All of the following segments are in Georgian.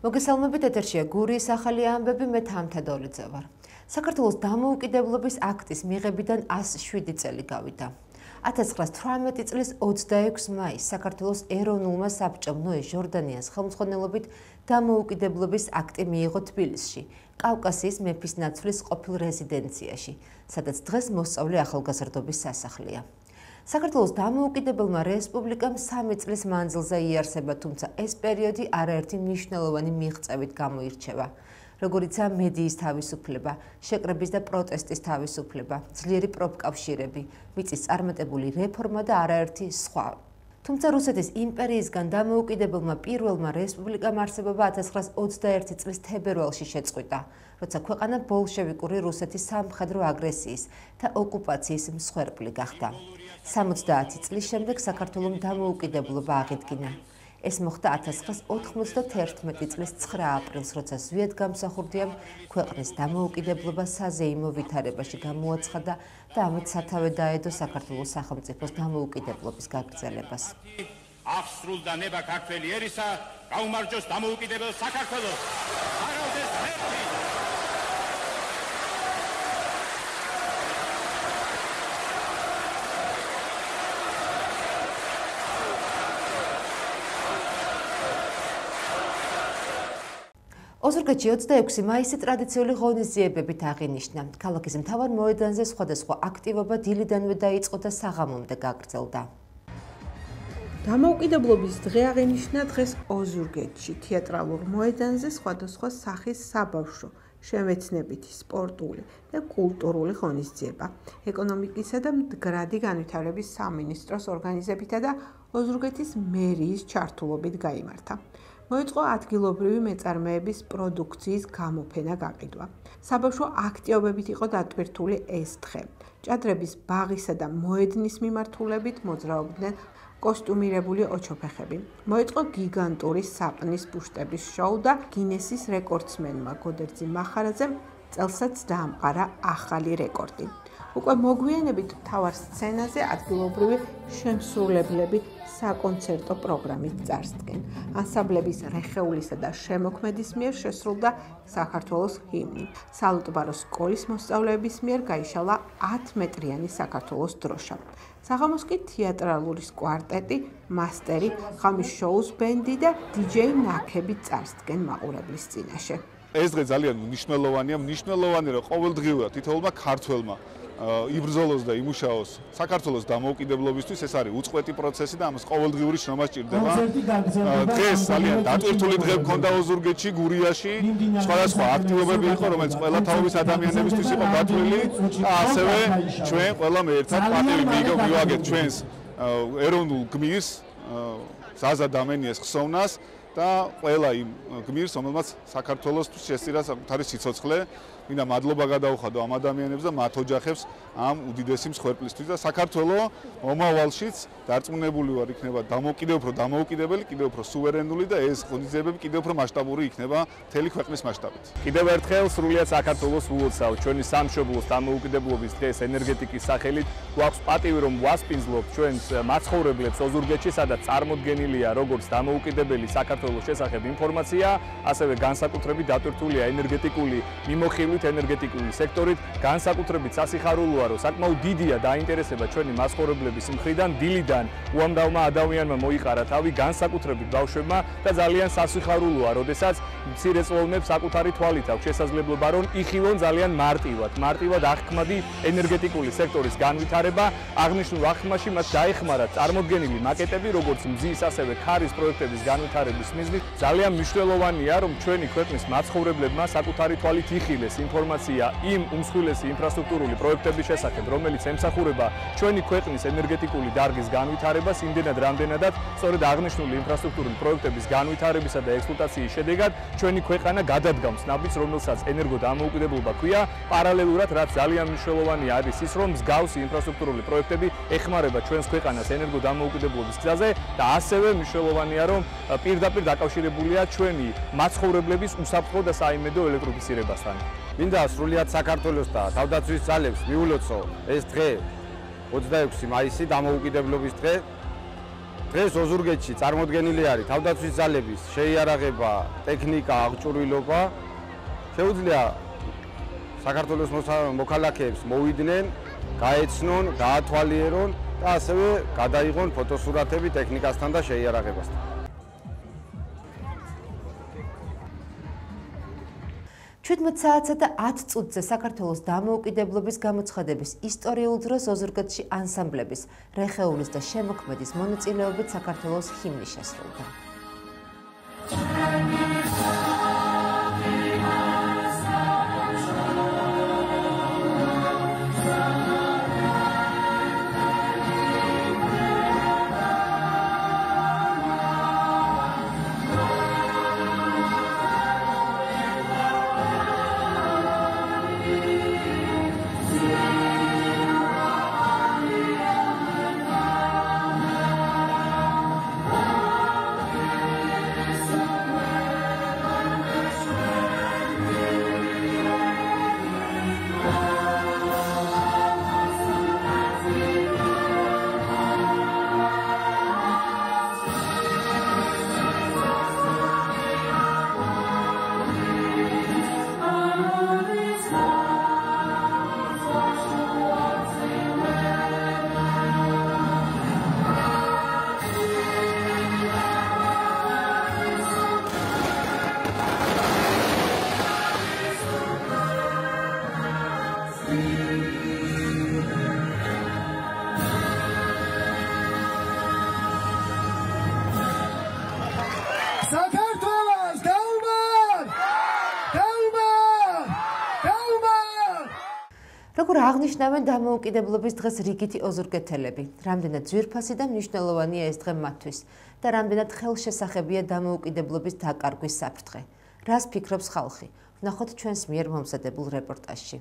მოგესალმებით, ეთერშია გურიის ახალი ამბები, მე თამთედოლიძე ვარ. საქართველოს დამოუკიდებლობის აქტის მიღებიდან 107 წელი გავიდა. 1918 წლის 26 მაისს საქართველოს ეროვნულმა საბჭომ ნოე ჟორდანიას ხელმძღვანელობით დამოუკიდებლობის აქტი მიიღო თბილისში, კავკასიის მეფისნაცვლის ყოფილ რეზიდენციაში, სადაც დღეს მოსწავლე ახალგაზრდობის სასახლეა. საქართველოს დამოუკიდებელმა რესპუბლიკამ 3 წლის მანძილზე იარსება, თუმცა ეს პერიოდი არაერთი მნიშვნელოვანი მიღწევით გამოირჩევა, როგორიცაა მედიის თავისუფლება, შეკრების და პროტესტის თავისუფლება, ძლიერი პროფკავშირები, მიწის წარმატებული რეფორმა და არაერთი სხვა. თუმცა რუსეთის იმპერიისგან დამოუკიდებელმა პირველმა რესპუბლიკამ არსებობა 1921 წლის თებერვალში შეწყვიტა, როცა ქვეყანა ბოლშევიკური რუსეთის სამხედრო აგრესიის და ოკუპაციის მსხვერპლი გახდა. 70 წლის შემდეგ საქართველომ დამოუკიდებლობა აღიდგინა. ეს მოხდა 1991 წლის 9 აპრილს, როცა ზვიად გამსახურდიამ ქვეყნის დამოუკიდებლობა საზეიმო ვითარებაში გამოაცხადა და ამით სათავე დაედო საქართველოს სახელმწიფოს დამოუკიდებლობის გაგრძელებას. აღსრულდა ნება ქართველი ერისა, გაუმარჯოს დამოუკიდებელ საქართველოს. აღავდეს ღმერთი. ოზურგეთში 26 მაისი ტრადიციული ღონისძიებებით აღინიშნა. ქალაქის მთავარ მოედანზე სხვადასხვა აქტივობა დილიდანვე დაიწყო და საღამომდე გაგრძელდა. დამოუკიდებლობის დღე აღინიშნა დღეს ოზურგეთში თეატრალურ მოედანზე სხვადასხვა სახის საბავშვო, შემეცნებითი, სპორტული და კულტურული ღონისძიება. ეკონომიკისა და მდგრადი განვითარების სამინისტროს ორგანიზებითა და ოზურგეთის მერიის ჩართულობით გაიმართა. მოიწყო ადგილობრივი მეწარმეების პროდუქციის გამოფენა გაყიდვა. საბავშვო აქტივობებით იყო დატვირთული ეს დღე. ჭადრების ბაღისა და მოედნის მიმართულებით მოძრაობდნენ კოსტუმირებული ოჩოფეხები. მოიწყო გიგანტური საპნის ბუშტების შოუ და გინესის რეკორდსმენმა გოდერძი მახარაძემ წელსაც დაამყარა ახალი რეკორდი. უკვე მოგვიანებით მთავარ სცენაზე ადგილობრივი შემსრულებლები საკონცერტო პროგრამით წარსდგენ. ანსამბლების რეხეულისა და შემოქმედის მიერ შესრულდა საქართველოს ჰიმნი. სალუტბარო სკოლის მოსწავლეების მიერ გაიშალა 10 მეტრიანი საქართველოს დროშა. საღამოს კი თეატრალური კვარტეტი, მასტერი, ხამის შოუს ბენდი და დიჯეი ნაქები წარსდგენ მაყურებლის წინაშე. ეს დღე ძალიან მნიშვნელოვანია, მნიშვნელოვანია რომ ყოველდღიურად თითოეულმა ქართველმა იბრძოლოს და იმუშაოს საქართველოს დამოუკიდებლობისთვის. ეს არის უწყვეტი პროცესი და ამას ყოველდღიური შრომა სჭირდება. დღეს ძალიან დატვირთული დღე მქონდა ოზურგეთში, გურიაში, სხვადასხვა აქტივობები იყო, რომელიც ყველა თაობის ადამიანებისთვის იყო გათვლილი და ასევე ჩვენ ყველამ ერთად პატივი მივაგეთ ჩვენს ეროვნულ გმირს, ზაზა დამენიას ხსოვნას და ყველა იმ გმირს, რომელმაც საქართველოსთვის შესწირა საკუთარი სიცოცხლე. მინდა მადლობა გადაუხადო ამ ადამიანებს და მათ ოჯახებს ამ უდიდესი მსხვერპლისთვის და საქართველო მომავალშიც დარწმუნებული ვარ იქნება დამოუკიდებელი, კიდევ უფრო სუვერენული და ეს ღონისძიებები კიდევ უფრო მასშტაბური იქნება მთელი ქვეყნის მასშტაბით. კიდევ ერთხელ სრულიად საქართველოს ულოცავ ჩვენი სამშობლოს დამოუკიდებლობის დღეს ენერგეტიკის სახელით გვაქვს პატივი რომ ვასპინძლობთ ჩვენს მაცხოვრებლებს ოზურგეთში, სადაც წარმოდგენილია როგორც დამოუკიდებელი საქართველოს შესახებ ინფორმაცია, ასევე განსაკუთრებით დატვირთულია ენერგეტიკული მიმოხილვით ენერგეტიკული სექტორით, განსაკუთრებით სასიხარულოა, რომ საკმაოდ დიდია დაინტერესება ჩვენი მაცხოვრებლების მხრიდან, დილიდან უამრავმა ადამიანმა მოიყარა თავი, განსაკუთრებით ბავშვებმა და ძალიან სასიხარულოა, როდესაც მცირეწლოვნებს საკუთარი თვალით აქვს შესაძლებლობა, რომ იხილონ ძალიან მარტივად აღქმადი ენერგეტიკული სექტორის განვითარება. აღნიშნულ აღქმაში მათ დაეხმარათ წარმოდგენილი მაკეტები, როგორც მზის, ასევე ქარის პროექტების განვითარების მიზნით. ძალიან მნიშვნელოვანია, რომ ჩვენი ქვეყნის მაცხოვრებლებმა საკუთარი თვალით იხილეს ინფორმაცია იმ უმსხვილესი ინფრასტრუქტურული პროექტების შესახებ, რომელიც ემსახურება ჩვენი ქვეყნის ენერგეტიკული დარგის განვითარებას, იმდენად რამდენადაც სწორედ აღნიშნული ინფრასტრუქტურული პროექტების განვითარებისა და ექსპლუატაციის შედეგად ჩვენი ქვეყანა გადადგამს ნაბიჯს, რომელსაც ენერგოდამოუკიდებლობა ქვია. პარალელურად, რაც ძალიან მნიშვნელოვანი არის ის, რომ მსგავსი ინფრასტრუქტურული პროექტები ეხმარება ჩვენს ქვეყანას ენერგოდამოუკიდებლობის გზაზე და ასევე მნიშვნელოვანია, რომ პირდაპირ დაკავშირებულია ჩვენი მაცხოვრებლების უსაფრთხო და საიმედო ელექტროფიცირებასთან. მინდა სრულიად საქართველოს და თავდაცვის ძალებს მიულოცო ეს დღე 26 მაისი დამოუკიდებლობის დღე დღეს ოზურგეთში წარმოდგენილი არის თავდაცვის ძალების შეიარაღება, ტექნიკა, აღჭურვილობა. შეუძლია საქართველოს მოქალაქეებს მოვიდნენ, გაეცნონ, გაათვალიერონ და ასევე გადაიღონ ფოტოსურათები ტექნიკასთან და შეიარაღებასთან. 17 საათსა და 10 წუთზე საქართველოს დამოუკიდებლობის გამოცხადების ისტორიულ დროს ოზურგეთში ანსამბლების, რეხეულის და შემოქმედის მონაწილეობით საქართველოს ჰიმნი შესრულდა. როგორ აღნიშნავენ დამოუკიდებლობის დღეს რიგითი ოზურგეთელები, რამდენად ძვირფასი და მნიშვნელოვანია ეს დღე მათთვის და რამდენად ხელშესახებია დამოუკიდებლობის დაკარგვის საფრთხე. რას ფიქრობს ხალხი? ვნახოთ ჩვენს მიერ მომზადებულ რეპორტაჟში.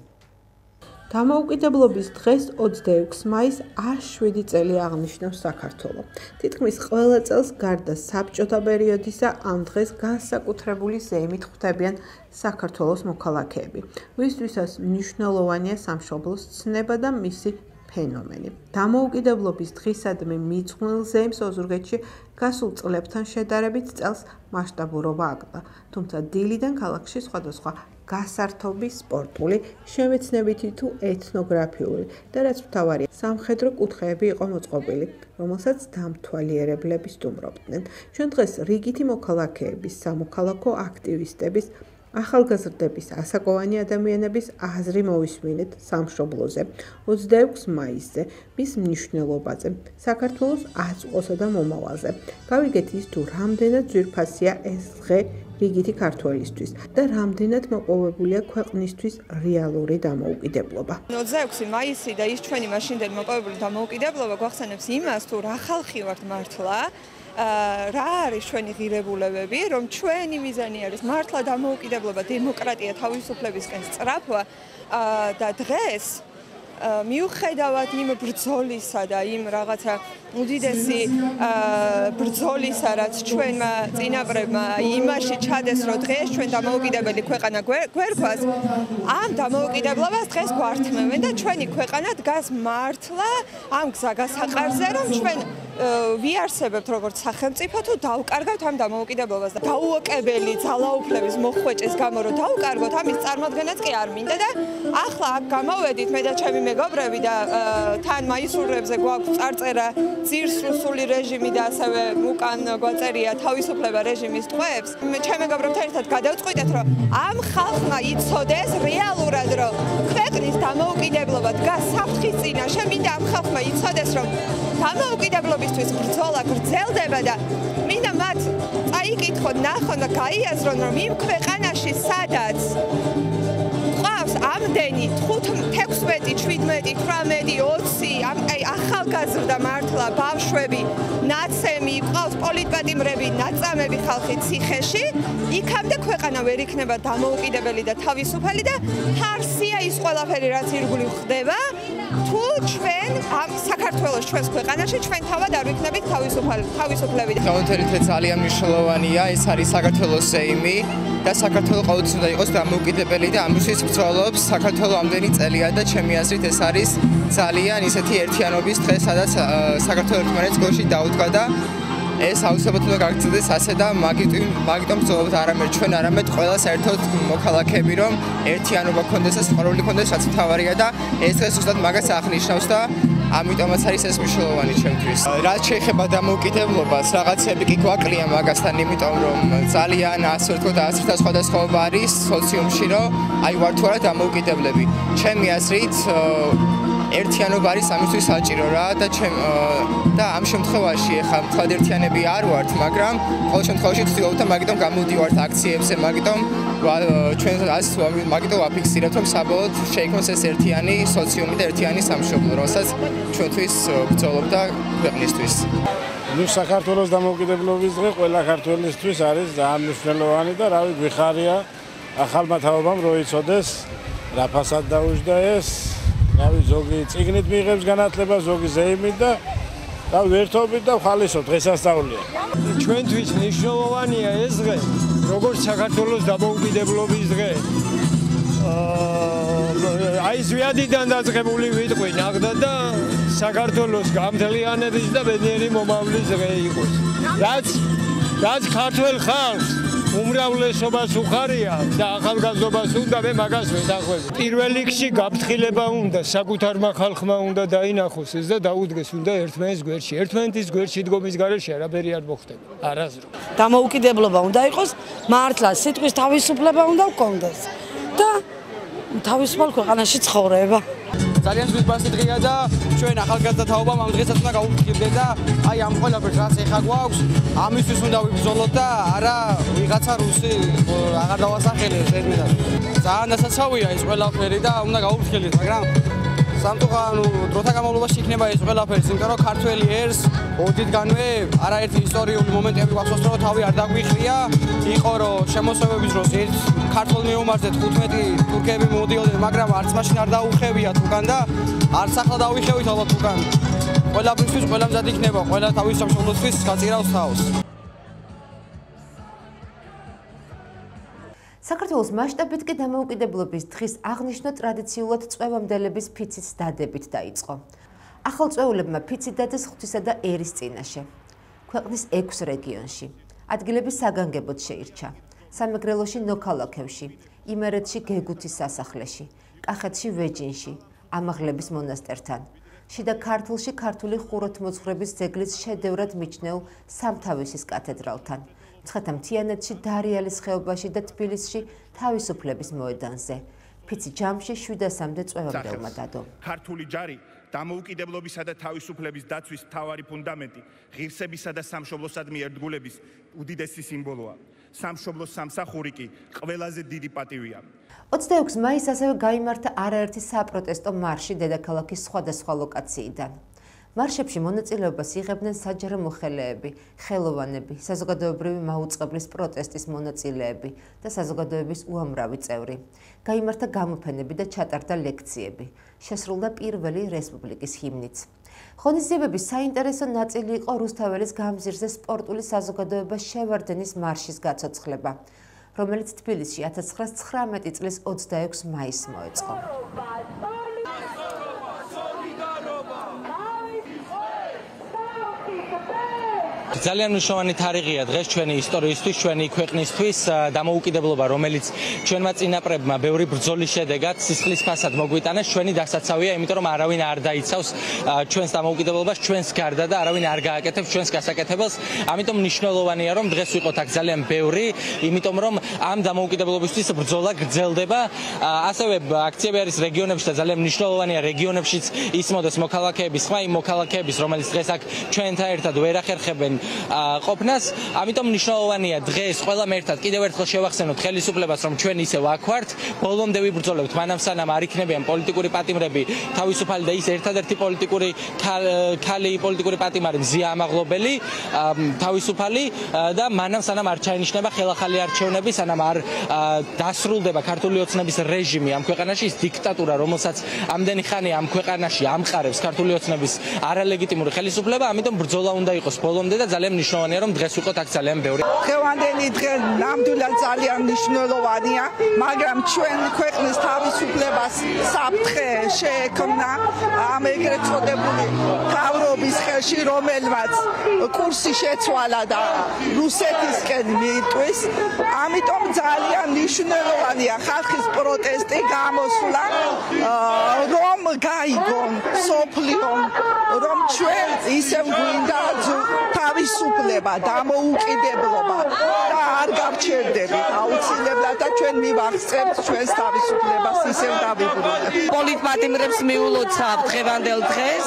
დამოუკიდებლობის დღეს 26 მაისს 107 წელი აღნიშნავს საქართველო. თითქმის ყველა წელს გარდა საბჭოთა პერიოდისა ამ დღეს განსაკუთრებული ზეიმით ხვდებიან საქართველოს მოქალაქეები, ვისთვისაც მნიშვნელოვანია სამშობლოს ცნება და მისი ფენომენი. დამოუკიდებლობის დღისადმი მიძღვნილ ზეიმს ოზურგეთში გასულ წლებთან შედარებით წელს მასშტაბურობა აკლდა, თუმცა დილიდან ქალაქში სხვადასხვა გასართობი, სპორტული, შემეცნებითი თუ ეთნოგრაფიული და რაც მთავარია, სამხედრო კუთხეები იყო მოწყობილი, რომელსაც დამთვალიერებლები სტუმრობდნენ. ჩვენ დღეს რიგითი მოქალაქეების, სამოქალაქო აქტივისტების, ახალგაზრდების, ასაკოვანი ადამიანების აზრი მოვისმინეთ სამშობლოზე, 26 მაისზე, მის მნიშვნელობაზე, საქართველოს აწყვოსა და მომავალზე. გავიგეთ ის თუ რამდენად ძვირფასია ეს დღე რიგითი ქართველისთვის და რამდენად მოპოვებულია ქვეყნისთვის რეალური დამოუკიდებლობა. 26 მაისი და ის ჩვენი მაშინდელი მოპოვებული დამოუკიდებლობა გვახსენებს იმას, თუ რა ხალხი ვართ მართლა, რა არის ჩვენი ღირებულებები, რომ ჩვენი მიზანი არის მართლა დამოუკიდებლობა, დემოკრატია, თავისუფლებისკენ სწრაფვა და დღეს მიუხედავად იმ ბრძოლისა და იმ რაღაცა უდიდესი ბრძოლისა, რაც ჩვენმა წინაპრებმა იმაში ჩადეს, რომ დღეს ჩვენ დამოუკიდებელი ქვეყანა გვერქვას, ამ დამოუკიდებლობას დღეს გვართმევენ და ჩვენი ქვეყანა დგას მართლა ამ გზაგასაყარზე, რომ ჩვენ ვიარსებებთ როგორც სახელმწიფო თუ დავკარგავთ ამ დამოუკიდებლობას და დაუოკებელი ძალაუფლების მოხვეჭის გამო რომ დავკარგოთ, ამის წარმოქმნაც კი არ მინდა და ახლა აქ გამოვედით მე და ჩემი მეგობრები და თან მაისურებზე გვაქვს წარწერა ძირს რუსული რეჟიმი და ასევე უკან გვაწერია თავისუფლება რეჟიმის ტყვეებს. ჩემი მეგობრებთან ერთად გადავწყვიტეთ, რომ ამ ხალხმა იცოდეს რეალურად, რომ ქვეყნის დამოუკიდებლობა დგას საფრთხის წინაშე, მინდა ამ ხალხმა იცოდეს, რომ დამოუკიდებლობისთვის ბრძოლა გრძელდება და მინდა მათ წაიკითხონ, ნახონ და გაიაზრონ, რომ იმ ქვეყანაში სადაც ყავს ამდენი 5, 16, 17, 18, 20 ახალგაზრდა მართლა ბავშვები, ნაცემი, ყავს პოლიტპატიმრები, ნაწამები ხალხი ციხეში, იქამდე ქვეყანა ვერ იქნება დამოუკიდებელი და თავისუფალი და ფარსია ის ყველაფერი, რაც ირგვლივ ხდება, თუ ჩვენ ამ საქართველოს ჩვენს ქვეყანაში ჩვენ თავად არ ვიქნებით თავისუფლები. გამონთელი ძალიან მნიშვნელოვანია, ეს არის საქართველოს ზეიმი და საქართველო ყოველთვის უნდა იყოს დამოუკიდებელი და ამისთვის ბრძოლობს საქართველო ამდენი წელია და ჩემი აზრით ეს არის ძალიან ისეთი ერთიანობის დღე, სადაც საქართველო ერთმანეთს გულში დაუდგა და ეს აუცილებლად უნდა გაგრძელდეს ასე და მაგიტომ ვცდილობთ არამედ ჩვენ, არამედ ყველა საერთოდ მოქალაქეები, რომ ერთიანობა გქონდეს და სიყვარული გქონდეს, რაც მთავარია და ეს დღეს ზუსტად მაგას აღნიშნავს და ამიტომაც არის ეს მნიშვნელოვანი ჩემთვის. რაც შეეხება დამოუკიდებლობას, რაღაცები კი გვაკლია მაგასთან, იმიტომ რომ ძალიან ასე ვთქვათ, ასრთა სხვადასხვაობა არის სოციუმში, რომ აი ვართ თუ არა დამოუკიდებლები. ჩემი აზრით ერთიანობა არის ამისთვის საჭირო რა და ამ შემთხვევაში ახლა თქვა ერთიანები არ ვართ, მაგრამ ყოველ შემთხვევაში ვცდილობთ და მაგიტომ გამოვდივართ აქციებზე, მაგიტომ მაგიტომ ვაფიქსირებთ, რომ საბოლოოდ შეიქმნას ეს ერთიანი სოციუმი და ერთიანი სამშობლო, რომელსაც ჩვენთვის ვბრძოლობთ და ქვეყნისთვის. საქართველოს დამოუკიდებლობის დღე ყველა ქართველისთვის არის ძალიან მნიშვნელოვანი და რავი გვიხარია ახალმა თაობამ რო იცოდეს რა ფასად დაუჯდა ეს. რავი ზოგი წიგნით მიიღებს განათლებას, ზოგი ზეიმით და რავი ერთობით და ხალისო დღესასწაულია. ჩვენთვის მნიშვნელოვანია ეს დღე, როგორც საქართველოს დამოუკიდებლობის დღე. აი ზვიადიდან დაწყებული ვიტყვი ნახდა და საქართველოს გამძლიანების და ბედნიერი მომავლის დღე იყოს. რაც ქართველ ხალხს უმრავლესობას უხარია და ახალგაზრდობას უნდა მე მაგას ვეთანხმები. პირველ რიგში გაფრთხილება უნდა საკუთარმა ხალხმა უნდა დაინახოს ეს და დაუდგეს უნდა ერთმანეთის გვერდში. ერთმანეთის გვერდში დგომის გარეშე არაფერი არ მოხდება. არასდროს. დამოუკიდებლობა უნდა იყოს, მართლა სიტყვის თავისუფლება უნდა გქონდეს და თავისუფალ ქვეყანაში ცხოვრება. ძალიან ძვირფასი დღეა და ჩვენ ახალგაზრდა თაობამ ამ დღესაც უნდა გავუფრთხილდეთ და აი ამ ყველაფერს რაც ეხა გვაქვს, ამისთვის უნდა ვიბრძოლოთ და არა ვიღაცა რუსი აღარ დავასახელებს ზედმეტად. ძალიან დასაცავია ეს ყველაფერი და უნდა გავუფრთხილდეთ, მაგრამ სამწუხაროდ დროთა განმავლობაში იქნება ეს ყველაფერი, იმიტომ რომ ქართველი ერს ოდითგანვე არაერთი ისტორიული მომენტები გვახსოვს, რომ თავი არ დაგვიხრია, იყო რომ შემოსევების დროს ერთ ქართულ მეომარზე 15 თურქები მოდიოდნენ, მაგრამ არც მაშინ არ დაუხევიათ უკან და არც ახლა დავიხევით ალბათ უკან. ყველაფრისთვის ყველა მზად იქნება, ყველა თავის სამშობლოსთვის გაწირავს თავს. საქართველოს მასშტაბით კი დამოუკიდებლობის დღის აღნიშვნა ტრადიციულად წვევამდელების ფიცის დადებით დაიწყო. ახალ წვეულებმა ფიცი დადეს ღვთისა და ერის წინაშე. ქვეყნის 6 რეგიონში. ადგილები საგანგებოდ შეირჩა. სამეგრელოში ნოქალაქევში, იმერეთში გეგუთის სასახლეში, კახეთში ვეჯინში, ამაღლების მონასტერთან. შიდა ქართლში ქართული ხუროთმოძღვრების ძეგლის შედევრად მიჩნეულ სამთავისის კათედრალთან. მცხეთა-მთიანეთში დარიალის ხეობაში და თბილისში თავისუფლების მოედანზე. ფიცი ჯამში 700-მდე წვევამდელმა დადო. ქართული ჯარი დამოუკიდებლობისა და თავისუფლების დაცვის მთავარი ფუნდამენტი, ღირსებისა და სამშობლოსადმი ერთგულების უდიდესი სიმბოლოა. სამშობლოს სამსახური კი ყველაზე დიდი პატივია. 26 მაისს ასევე გაიმართა არაერთი საპროტესტო მარში დედაქალაქის სხვადასხვა ლოკაციიდან. მარშებში მონაწილეობას იღებდნენ საჯარო მოხელეები, ხელოვანები, საზოგადოებრივი მაუწყებლის პროტესტის მონაწილეები და საზოგადოების უამრავი წევრი. გაიმართა გამოფენები და ჩატარდა ლექციები. შესრულდა პირველი რესპუბლიკის ჰიმნიც. ღონისძიებების საინტერესო ნაწილი იყო რუსთაველის გამზირზე სპორტული საზოგადოება შევარდენის მარშის გაცოცხლება, რომელიც თბილისში 1919 წლის 26 მაისს მოეწყო. ძალიან მნიშვნელოვანი თარიღია დღეს ჩვენი ისტორიისთვის, ჩვენი ქვეყნისთვის, დამოუკიდებლობა, რომელიც ჩვენმა წინაპრებმა ბევრი ბრძოლის შედეგად სისხლის ფასად მოგვიტანეს, ჩვენი დასაცავია, იმიტომ რომ არავინ არ დაიცავს ჩვენს დამოუკიდებლობას, ჩვენს გარდა და არავინ არ გააკეთებს ჩვენს გასაკეთებელს. ამიტომ მნიშვნელოვანია, რომ დღეს ვიყოთ აქ ძალიან ბევრი, იმიტომ რომ ამ დამოუკიდებლობისთვის ბრძოლა გრძელდება. ასევე აქციები არის რეგიონებში და ძალიან მნიშვნელოვანია რეგიონებშიც ისმოდეს მოქალაქეების ხმა, იმ მოქალაქეების, რომელიც დღეს აქ ჩვენთან ერთად ვერ ახერხებენ ყოფნას, ამიტომ მნიშვნელოვანია დღეს ყველამ ერთად კიდევ ერთხელ შევახსენოთ ხელისუფლებას, რომ ჩვენ ისევ აქ ვართ, ბოლომდე ვიბრძოლებთ, მანამ სანამ არ იქნებიან პოლიტიკური პატიმრები თავისუფალი და ის ერთადერთი პოლიტიკური პოლიტიკური პატიმარი მზია ამაღლობელი, თავისუფალი და მანამ სანამ არ ჩაინიშნება ხელახალი არჩევნები, სანამ არ დასრულდება ქართული ოცნების რეჟიმი ამ ქვეყანაში, ის დიქტატურა, რომელსაც ამდენი ხანია ამ ქვეყანაში ამყარებს ქართული ოცნების არალეგიტიმური ხელისუფლება, ამიტომ ბრძოლა უნდა იყოს ბოლომდე და ძალიან მნიშვნელოვანია რომ დღეს ვიყოთ აქ ძალიან ბევრი. დღევანდელი დღე ნამდვილად ძალიან მნიშვნელოვანია, მაგრამ ჩვენ ქვეყნის თავისუფლებას საფრთხე შეექმნა ამ ეგრეთ წოდებული მთავრობის ხელში, რომელმაც კურსი შეცვალა და რუსეთისკენ მიიტყვის. ამიტომ ძალიან მნიშვნელოვანია ხალხის პროტესტი გამოსვლა, რომ გაიგონ სოფლიომ, რომ ჩვენ ისევ გვინდა თავისუფლება, დამოუკიდებლობა და არ გავჩერდებით აუცილებლად და ჩვენ მივახცევთ ჩვენს თავისუფლებას ისევ დავიბრუნებთ. პოლიტპატიმრებს მიულოცავ დღევანდელ დღეს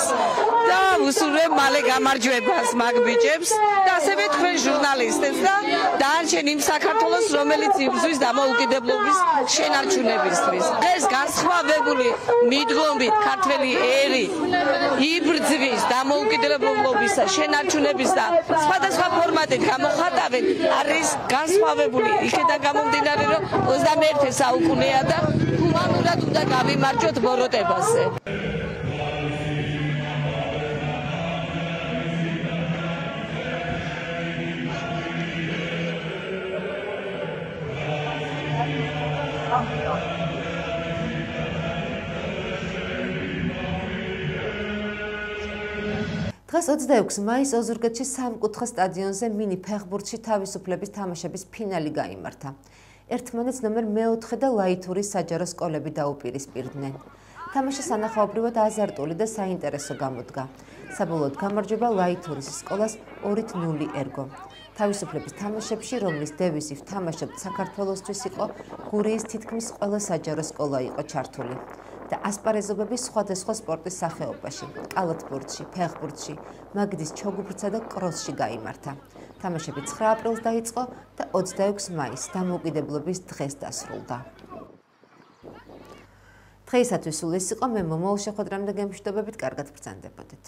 და ვუსურვებ მალე გამარჯვებას მაგ ბიჭებს და ასევე თქვენ ჟურნალისტებს და დანარჩენ იმ საქართველოს, რომელიც იბრძვის დამოუკიდებლობის შენარჩუნებისთვის. დღეს განსხვავებული მიდგომით ქართველი ერი იბრძვის დამოუკიდებლობის შენარჩუნების და სხვადასხვა ფორმატით გამოხატავენ არის განსხვავებული იქიდან გამომდინარე, რომ 21 საუკუნეა და ჰუმანურად უნდა გავიმარჯვოთ ბოროტებაზე. დღეს 26 მაისს ოზურგეთში სამკუთხა სტადიონზე მინი ფეხბურთში თავისუფლების თამაშების ფინალი გაიმართა. ერთმანეთს ნომერ მეოთხე და ლაითურის საჯარო სკოლები დაუპირისპირდნენ. თამაში სანახაობრივად აზარტული და საინტერესო გამოდგა. საბოლოოდ გამარჯვება ლაითურის სკოლას 2-0 ერგო. თავისუფლების თამაშებში, რომლის დევიზი ვთამაშობთ საქართველოსთვის იყო, გურიის თითქმის ყველა საჯარო სკოლა იყო ჩართული. და ასპარეზობები სხვადასხვა სპორტის სახეობაში, კალათბურთში, ფეხბურთში, მაგიდის ჩოგუფრთსა და კროსში გაიმართა. თამაშები 9 აპრილს დაიწყო და 26 მაისს დამოუკიდებლობის დღეს დასრულდა. დღეისათვის სულ ეს იყო, მე მომავალ შეხვედრამდე გემშვიდობებით, კარგად ბრძანდებოდეთ.